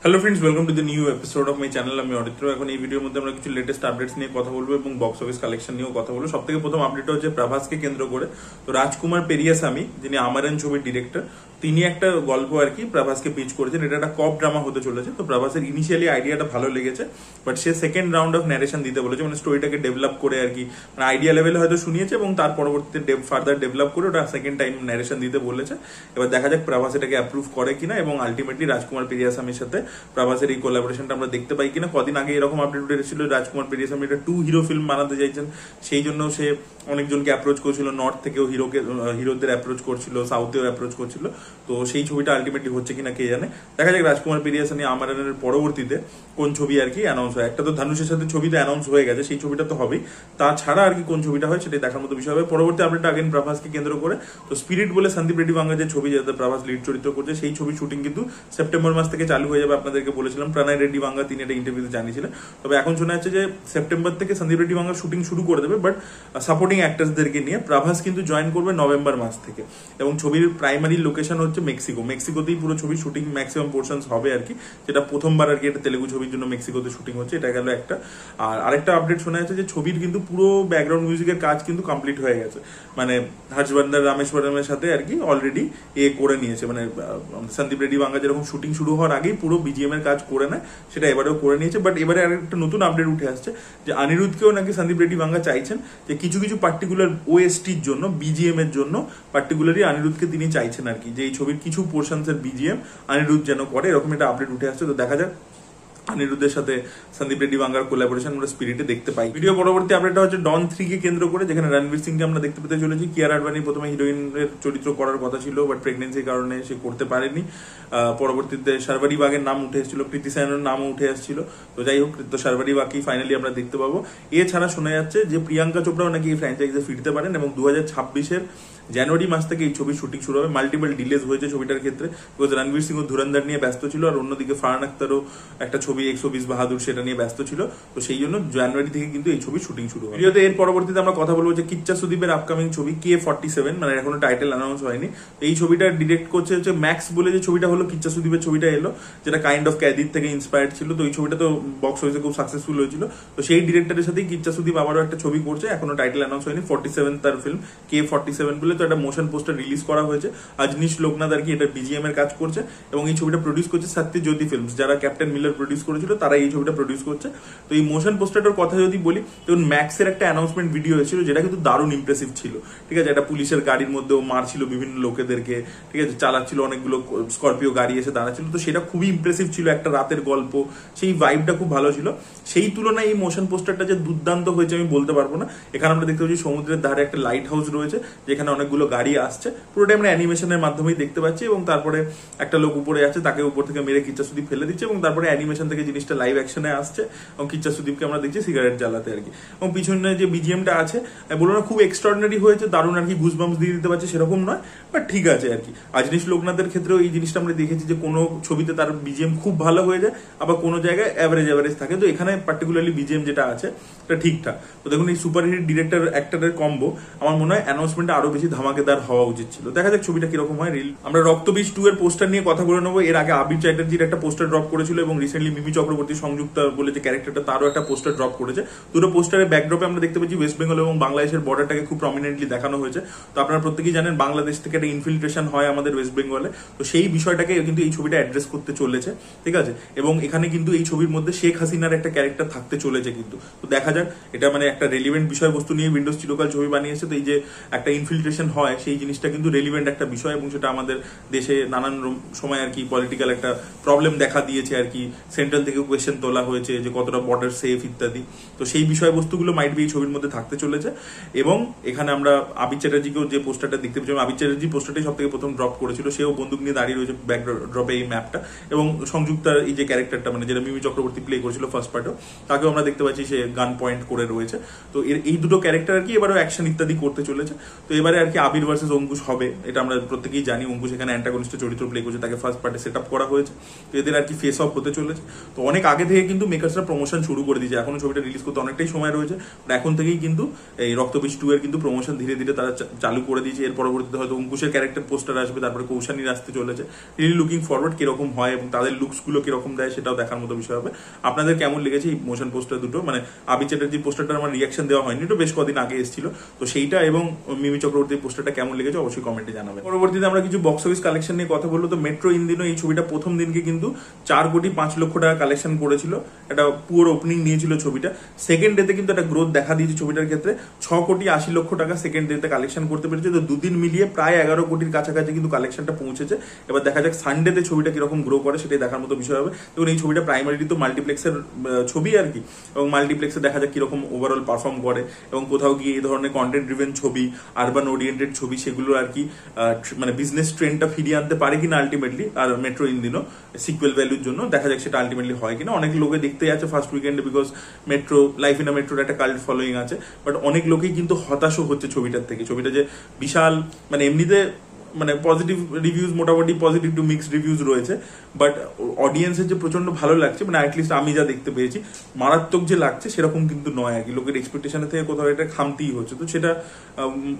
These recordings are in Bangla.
Hello friends, welcome to the new episode of my channel. আমি অরিত্র। এখন এই ভিডিওর মধ্যে আমরা কিছু লেটেস্ট আপডেটস নিয়ে কথা বলবো এবং বক্স অফিস কালেকশন নিয়েও কথা বলবো। সব থেকে প্রথম আপডেট হচ্ছে প্রভাসকে কেন্দ্র করে। তো রাজকুমার পেরিয়াস্বামী, যিনি আমারন ছবির ডিরেক্টর, তিনি একটা গল্প আর কি প্রভাসকে পিচ করেছেন। এটা একটা কপ ড্রামা হতে চলেছে। তো প্রভাসের ইনিশিয়ালি আইডিয়াটা ভালো লেগেছে, but say second round of narration দিতে বলেছে, মানে স্টোরিটাকে ডেভেলপ করে আর কি, মানে আইডিয়া লেভেলে হয়তো শুনিয়েছে এবং তার পরবর্তীতে ফার্দার ডেভেলপ করে ওটা সেকেন্ড টাইম ন্যারেশন দিতে বলেছে। এবার দেখা যাক প্রভাস এটাকে অ্যাপ্রুভ করে কিনা এবং আলটিমেটলি রাজকুমার পেরিয়াস্বামীর সাথে প্রভাসের এই কোলাবোরেশনটা আমরা দেখতে পাই কিনা। কদিন আগে এরকম আপডেট উঠেছিল রাজকুমার পেরিয়াস্বামী একটা 2 হিরো ফিল্ম বানাতে চাইছেন, সেই জন্য সে অনেকজনকে অ্যাপ্রোচ করছিল। নর্থ থেকেও হিরোদের অ্যাপ্রোচ করছিল, সাউথেও অ্যাপ্রোচ করছিল। তো সেই ছবিটা আলটিমেটলি হচ্ছে কিনা কে জানে। দেখা যাক রাজকুমার পেরিয়াস্বামী আমারনের পরবর্তীতে কোন ছবি আর কি অ্যানাউন্স হয়। একটা তো ধানুষের সাথে ছবিটা অ্যানাউন্স হয়ে গেছে, সেই ছবিটা তো হবেই। তাছাড়া আর কি কোন ছবিটা হয় সেটাই দেখার মতো বিষয় হবে। পরবর্তী আপডেটটা আগেন প্রভাসকে কেন্দ্র করে। তো স্পিরিট বলে সন্দীপ রেড্ডি বাংলা যে ছবি, যাতে প্রভাস লিড চরিত্র করছে, সেই ছবি শুটিং কিন্তু সেপ্টেম্বর মাস থেকে চালু হয়ে যাবে। আপনাদেরকে বলেছিলাম, প্রণয় রেড্ডি বাংলা তিনি একটা ইন্টারভিউতে জানিয়েছিলেন। তবে এখন শোনা যাচ্ছে যে সেপ্টেম্বর থেকে সন্দীপ রেড্ডি বাংলার শুটিং শুরু করে দেবে, বাট সাপোর্টিং অ্যাক্টার্সদেরকে নিয়ে। প্রভাস কিন্তু জয়েন করবে নভেম্বর মাস থেকে এবং ছবির প্রাইমারি লোকেশন হচ্ছে মেক্সিকোতেই পুরো ছবির শুটিং ম্যাক্সিমাম পোর্শনস হবে আর কি, যেটা প্রথমবার আর কি এটা তেলেগু ছবির জন্য মেক্সিকোতে শুটিং হচ্ছে। এটা গেল একটা। আর আরেকটা আপডেট শোনা যাচ্ছে যে ছবির কিন্তু পুরো ব্যাকগ্রাউন্ড মিউজিকের কাজ কিন্তু কমপ্লিট হয়ে গেছে, মানে হর্ষবর্ধন রামেশ্বরমের সাথে আর কি অলরেডি করে নিয়েছে। মানে সন্দীপ রেড্ডি বাংলা যেরকম শুটিং শুরু হওয়ার আগেই পুরো বিজিএম এর কাজ করে নেয়, সেটা এবারেও করে নিয়েছে। বাট এবারে আরেকটা নতুন আপডেট উঠে আসছে যে অনিরুদ্ধকেও নাকি সন্দীপ রেড্ডি বাংলা চাইছেন যে কিছু কিছু পার্টিকুলার ওএসটির জন্য, বিজিএম এর জন্য পার্টিকুলারলি অনিরুদ্ধকে তিনি চাইছেন আর কি, যে এই ছবির কিছু পোর্শনস এর বিজিএম অনিরুদ্ধ যেন করে, এরকম একটা আপডেট উঠে আসছে। তো দেখা যাক অনিরুদ্ধের সাথে সন্দীপ রেড্ডি বাংলার কোলাবোরেশন আমরা স্পিরিটে দেখতে পাই। ভিডিও পরবর্তী আপডেটটা হচ্ছে ডন 3 কে কেন্দ্র করে, যেখানে রণবীর সিংকে আমরা দেখতে পেতে চলেছি। কিয়ারা আডবাণী প্রথমে হিরোইনের চরিত্র করার কথা ছিল, বাট প্রেগনেন্সির কারণে সে করতে পারেনি। পরবর্তীতে শারবারি বাগের নাম উঠে এসেছিল, কৃতি সেনের নামও উঠে এসেছিল। তো যাই হোক, তো শারবারি বাগকেই ফাইনালি আমরা দেখতে পাবো। এছাড়া শোনা যাচ্ছে যে প্রিয়াঙ্কা চোপড়াও নাকি এই ফ্র্যাঞ্চাইজে ফিরতে পারেন এবং 2026-এর জানুয়ারি মাস থেকে এই ছবির শুটিং শুরু হবে। মাল্টিপল ডিলেজ হয়েছে ছবিটার ক্ষেত্রে, বিকজ রণবীর সিংও ধুরন্ধর নিয়ে ব্যস্ত ছিল, আর অন্যদিকে ফারহান আখতারও একটা ছবি 120 বাহাদুর সেটা নিয়ে ব্যস্ত ছিল। তো সেই জন্য জানুয়ারি থেকে কিন্তু এই ছবির শুটিং শুরু হবে। ভিডিওতে এর পরবর্তীতে আমরা কথা বলবো যে কিচ্চা সুদীপের আপকামিং ছবি K47, মানে এখনো টাইটেল অ্যানাউন্স হয়নি। এই ছবিটা ডিরেক্ট করছে হচ্ছে ম্যাক্স বলে যে ছবিটা হলো, কিচ্চা সুদীপের ছবিটা এলো, যেটা কাইন্ড অফ ক্যাদির থেকে ইন্সপায়ার্ড ছিল। তো এই ছবিটা তো বক্স অফিসে খুব সাকসেসফুল হয়েছিল। তো সেই ডিরেক্টরের সাথেই কিচ্চা সুদীপ আবারও একটা ছবি করছে, এখনো টাইটেল অ্যানাউন্স হয়নি। 47 তার ফিল্ম K47 বলে। তো একটা মোশন পোস্টার রিলিজ করা হয়েছে। আজনিশ লোকনাথ আর কি এটা বিজিএম এর কাজ করছে এবং এই ছবিটা প্রডিউস করছে সত্যজ্যোতি ফিল্মস, যারা ক্যাপ্টেন মিলার প্রডিউস করেছিল তারা এই ছবিটা প্রডিউস করছে। তো এই মোশন পোস্টারটার কথা যদি বলি, তখন ম্যাক্সের একটা অ্যানাউন্সমেন্ট ভিডিও হয়েছিল, যেটা কিন্তু দারুণ ইমপ্রেসিভ ছিল। ঠিক আছে, একটা পুলিশের গাড়ির মধ্যেও মারছিল বিভিন্ন লোকেদেরকে, ঠিক আছে, চালাচ্ছিল অনেকগুলো স্করপিও গাড়ি এসে দাঁড়াচ্ছিল। তো সেটা খুবই ইমপ্রেসিভ ছিল, একটা রাতের গল্প, সেই ভাইবটা খুব ভালো ছিল। সেই তুলনায় এই মোশন পোস্টারটা যে দুর্দান্ত হয়েছে আমি বলতে পারবো না। এখানে আমরা দেখতে পাচ্ছি সমুদ্রের ধারে একটা লাইট হাউস রয়েছে, যেখানে অনেকগুলো গাড়ি আসছে, পুরোটা আমরা অ্যানিমেশনের মাধ্যমেই দেখতে পাচ্ছি। এবং তারপরে একটা লোক উপরে আছে, তাকে উপর থেকে মেরে কিচ্চা সুদীপ ফেলে দিচ্ছে এবং তারপরে অ্যানিমেশন থেকে জিনিসটা লাইভ অ্যাকশনে আসছে এবং কিচ্চা সুদীপকে আমরা দেখছি সিগারেট জ্বালাতে আর কি। এবং পিছনে যে বিজিএমটা আছে, বলবো না খুব এক্সট্রাঅর্ডিনারি হয়েছে, দারুণ আর কি, গুজবাম্পস দিয়ে দিতে পারছে সেরকম নয়, বাট ঠিক আছে আর কি। আজনিশ লোকনাথের ক্ষেত্রেও এই জিনিসটা আমরা দেখেছি যে কোনো ছবিতে তার বিজিএম খুব ভালো হয়ে যায়, আবার কোনো জায়গায় অ্যাভারেজ থাকে। তো এখানে পার্টিকুলারলি বিজিএম যেটা আছে এটা ঠিকঠাক। তো দেখুন, এই সুপারহিট ডিরেক্টর অ্যাক্টরের কম্বো আমার মনে হয় অ্যানাউন্সমেন্টটা আরো বেশি ধামাকেদার হওয়া উচিত ছিল। দেখা যাক ছবিটা কিরকম হয়। আমরা রক্তবীজ 2 এর পোস্টার নিয়ে কথা বলে নেবো। এর আগে আবির চ্যাটার্জির একটা পোস্টার ড্রপ করেছিল এবং রিসেন্টলি মিমি চক্রবর্তী সংযুক্তা বলে যে ক্যারেক্টারটা, তারও একটা পোস্টার ড্রপ করেছে। দুটো পোস্টারের ব্যাকড্রপে আমরা দেখতে পাচ্ছি ওয়েস্ট বেঙ্গল এবং বাংলাদেশের বর্ডারটাকে খুব প্রমিনেন্টলি দেখানো হয়েছে। তো আপনারা প্রত্যেকেই জানেন বাংলাদেশ থেকে একটা ইনফিল্ট্রেশন হয় আমাদের ওয়েস্ট বেঙ্গলে। তো সেই বিষয়টাকে কিন্তু এই ছবিটা অ্যাড্রেস করতে চলেছে, ঠিক আছে। এবং এখানে কিন্তু এই ছবির মধ্যে শেখ হাসিনার একটা ক্যারেক্টার থাকতে চলেছে কিন্তু। তো দেখা যাক, এটা মানে একটা রেলিভেন্ট বিষয়বস্তু নিয়ে উইন্ডোজ চিরকাল ছবি বানিয়েছে। তো এই যে একটা ইনফিল্ট্রেশন হয়, সেই জিনিসটা কিন্তু রেলিভেন্ট একটা বিষয় এবং সেটা আমাদের দেশে নানান সময় আর কি পলিটিক্যাল একটা প্রবলেম দেখা দিয়েছে আর কি। সেন্ট্রাল থেকে কোয়েশ্চেন তোলা হয়েছে যে কতটা বর্ডার সেফ ইত্যাদি। তো সেই বিষয়বস্তুগুলো মাইট বি এই ছবির মধ্যে থাকতে চলেছে। এবং এখানে আমরা আবির চ্যাটার্জিকেও যে পোস্টারটা দেখতে পেয়েছিলাম, আবির চ্যাটার্জি পোস্টারটাই সব থেকে প্রথম ড্রপ করেছিল, সেও বন্দুক নিয়ে দাঁড়িয়ে রয়েছে ব্যাকড্রপে এই ম্যাপটা। এবং সংযুক্তার এই যে ক্যারেক্টারটা, মানে যেটা মিমি চক্রবর্তী প্লে করেছিল ফার্স্ট পার্টও, তাকেও আমরা দেখতে পাচ্ছি সে গান পয়েন্ট করে রয়েছে। তো এই দুটো ক্যারেক্টার আর কি এবারও অ্যাকশন ইত্যাদি করতে চলেছে। তো এবারে আর কি আবির ভার্সেস অঙ্কুশ হবে, এটা আমরা প্রত্যেকেই জানি। অঙ্কুশ এখানে অ্যান্টাগনিস্টের চরিত্র প্লে করছে, তাকে ফার্স্ট পার্টে সেট আপ করা হয়েছে, তো এদের আর কি ফেস অফ হতে চলেছে। তো অনেক আগে থেকে কিন্তু মেকার্সরা প্রমোশন শুরু করে দিয়েছে, এখনো ছবিটা রিলিজ করতে অনেকটাই সময় রয়েছে, এখন থেকেই কিন্তু এই রক্তবীজ 2 এর কিন্তু প্রমোশন ধীরে ধীরে তারা চালু করে দিয়েছে। এর পরবর্তীতে হয়তো অঙ্কুশের ক্যারেক্টার পোস্টার আসবে, তারপরে কৌশানীর আসতে চলেছে। রিয়েলি লুকিং ফরওয়ার্ড কিরকম হয় এবং তাদের লুকস গুলো কিরকম দেয় সেটাও দেখার মতো বিষয় হবে। আপনাদের কেমন লেগেছে এই মোশন পোস্টার দুটো? মানে আবির চ্যাটার্জির পোস্টারটা আমার রিয়াকশন দেওয়া হয়নি, তো বেশ কদিন আগে এসেছিল, তো সেইটা এবং মিমি চক্রবর্তীর পোস্টারটা কেমন লেগেছে অবশ্যই কমেন্টে জানাবেন। পরবর্তীতে আমরা কিছু বক্স অফিস কালেকশন নিয়ে কথা বলবো। তো মেট্রো ইন দিনও এই ছবিটা প্রথম দিনকে কিন্তু 4,05,00,000 টাকা কালেকশন করেছিল, একটা পুরো ওপেনিং নিয়েছিল ছবিটা। সেকেন্ড ডেতে কিন্তু একটা গ্রোথ দেখা দিয়েছে ছবিটার ক্ষেত্রে, 6,80,00,000 টাকা সেকেন্ড ডেতে কালেকশন করতে পেরেছে। তো দুদিন মিলিয়ে প্রায় 11 কোটির কাছাকাছি কিন্তু কালেকশনটা পৌঁছেছে। এবার দেখা যাক সানডেতে ছবিটা কিরকম গ্রো করে, সেটাই দেখার মতো বিষয় হবে। এবং এই ছবিটা প্রাইমারিলি তো মাল্টিপ্লেক্সের ছবি আর কি, এবং মাল্টিপ্লেক্সে দেখা যাক কিরকম ওভারঅল পারফর্ম করে, এবং কোথাও গিয়ে এই ধরনের কন্টেন্ট ড্রিভেন ছবি, আরবান ওরিয়েন্টেড ছবি, সেগুলো আর কি মানে বিজনেস ট্রেন্ডটা ফিরিয়ে আনতে পারে কিনা আলটিমেটলি। আর মেট্রো ইন দিনও সিকুয়েল ভ্যালুর জন্য দেখা যাক সেটা আলটিমেটলি হয় কিনা। অনেক লোকে দেখতে যাচ্ছে ফার্স্ট উইকেন্ডে, because metro life in a মেট্রোর একটা কাল্ট ফলোয়িং আছে, বাট অনেক লোকেই কিন্তু হতাশও হচ্ছে ছবিটার থেকে। ছবিটা যে বিশাল মানে এমনিতে মানে পজিটিভ রিভিউজ, মোটামুটি পজিটিভ টু মিক্সড রিভিউজ রয়েছে, বাট অডিয়েন্সের যে প্রচন্ড ভালো লাগছে, মানে অ্যাটলিস্ট আমি যা দেখতে পেয়েছি মারাত্মক যে লাগছে সেরকম কিন্তু নয় আর কি। লোকের এক্সপেকটেশনের থেকে কোথাও এটা খামতেই হচ্ছে। তো সেটা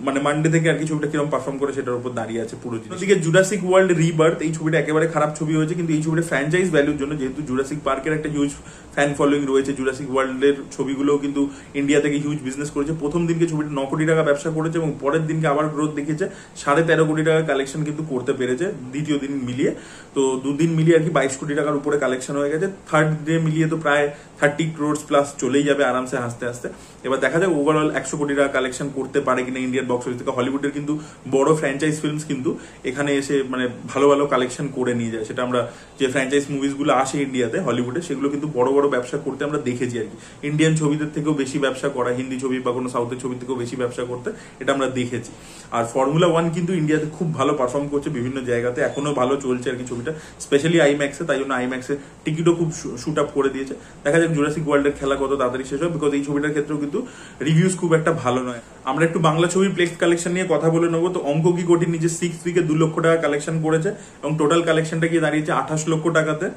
মানে মানডে থেকে আর কি ছবিটা কিরকম পারফর্ম করে সেটার উপর দাঁড়িয়ে আছে পুরো জিনিস। ওদিকে জুরাসিক ওয়ার্ল্ড রিবার্থ, এই ছবিটা একেবারে খারাপ ছবি হয়েছে, কিন্তু এই ছবিটা ফ্র্যাঞ্চাইজ ভ্যালুর জন্য, যেহেতু জুরাসিক পার্কের একটা হিউজ ফ্যান ফলোয়িং রয়েছে, জুরাসিক ওয়ার্ল্ডের ছবিগুলোও কিন্তু ইন্ডিয়া থেকে হিউজ বিজনেস করেছে। প্রথম দিনকে ছবিটা 9 কোটি টাকা ব্যবসা করেছে এবং পরের দিনকে আবার গ্রোথ দেখিয়েছে, 13.5 কোটি টাকা কালেকশন কিন্তু করতে পেরেছে দ্বিতীয় দিন মিলিয়ে। তো দুদিন মিলিয়ে আর কি 22 কোটি টাকার উপরে কালেকশন হয়ে গেছে। থার্ড ডে মিলিয়ে তো প্রায় 30 crores প্লাস চলেই যাবে আরামসে হাসতে হাসতে। এবার দেখা যাক ওভারঅল 100 কোটি টাকা কালেকশন করতে পারে কিনা ইন্ডিয়ান বক্স অফিস থেকে। হলিউডের কিন্তু বড় ফ্র্যাঞ্চাইজ ফিল্মস কিন্তু এখানে এসে মানে ভালো ভালো কালেকশন করে নিয়ে যায়। সেটা আমরা যে ফ্র্যাঞ্চাইজ মুভিজ গুলো আসে ইন্ডিয়াতে হলিউডে, সেগুলো কিন্তু বড় বড় ব্যবসা করতে আমরা দেখেছি আর কি। ইন্ডিয়ান ছবিদের থেকেও বেশি ব্যবসা করা, হিন্দি ছবি বা কোনো সাউথের ছবি থেকেও বেশি ব্যবসা করতে, এটা আমরা দেখেছি। আর ফর্মুলা 1 কিন্তু ইন্ডিয়াতে খুব ভালো পারফর্ম করছে বিভিন্ন জায়গাতে, এখনো ভালো চলছে আর কি ছবিটা, স্পেশালি আইম্যাক্সে। তাই জন্য আইম্যাক্সে টিকিটও খুব শুট আপ করে দিয়েছে। দেখা যাক জুরাসিক ওয়ার্ল্ডের খেলা কত তাড়াতাড়ি শেষ হয়, বিকজ এই ছবিটার ক্ষেত্রেও কিন্তু রিভিউজ খুব একটা ভালো নয়। আমরা একটু বাংলা ছবির প্লেক্স কালেকশন নিয়ে কথা বলে নেবো। তো অঙ্ক কি কোটি নিজে 6 উইকে 2 লক্ষ টাকা কালেকশন করেছে এবং টোটাল কালেকশনটা গিয়ে দাঁড়িয়েছে 28 লক্ষ টাকাতে।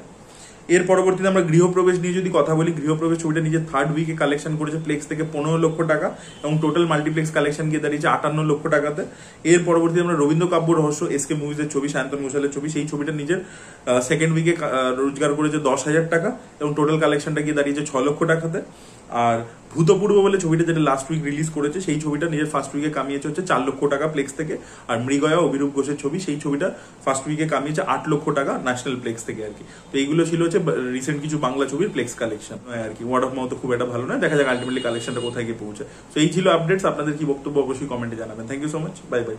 এর পরবর্তীতে আমরা গৃহপ্রবেশ নিয়ে যদি কথা বলি, গৃহপ্রবেশ ছবিটা নিজে থার্ড উইকে কালেকশন করেছে প্লেক্স থেকে 15 লক্ষ টাকা এবং টোটাল মাল্টিপ্লেক্স কালেকশন গিয়ে দাঁড়িয়েছে 58 লক্ষ টাকাতে। এর পরবর্তীতে আমরা রবীন্দ্র কাব্য রহস্য, এসকে মুভিজের ছবি, সায়ন্তন ঘোষালের ছবি, সেই ছবিটা নিজের সেকেন্ড উইকে রোজগার করেছে 10,000 টাকা এবং টোটাল কালেকশনটা গিয়ে দাঁড়িয়েছে 6 লক্ষ টাকাতে। আর ভূতপূর্ব বলে ছবিটা যেটা লাস্ট উইক রিলিজ করেছে, সেই ছবিটা নিজের ফার্স্ট উইকে কামিয়েছে হচ্ছে 4 লক্ষ টাকা প্লেক্স থেকে। আর মৃগয়া অভিরূপ ঘোষের ছবি, সেই ছবিটা ফার্স্ট উইকে কামিয়েছে 8 লক্ষ টাকা ন্যাশনাল প্লেক্স থেকে আর কি। তো এইগুলো ছিল হচ্ছে রিসেন্ট কিছু বাংলা ছবির প্লেক্স কালেকশন আর কি। ওয়ার্ড অফ মাউথ খুব একটা ভালো নয়, দেখা যাক আলটিমেটলি কালেকশনটা কোথায় গিয়ে পৌঁছে। তো এই ছিল আপডেটস। আপনাদের কি বক্তব্য অবশ্যই কমেন্টে জানাবেন। Thank you so much, bye by.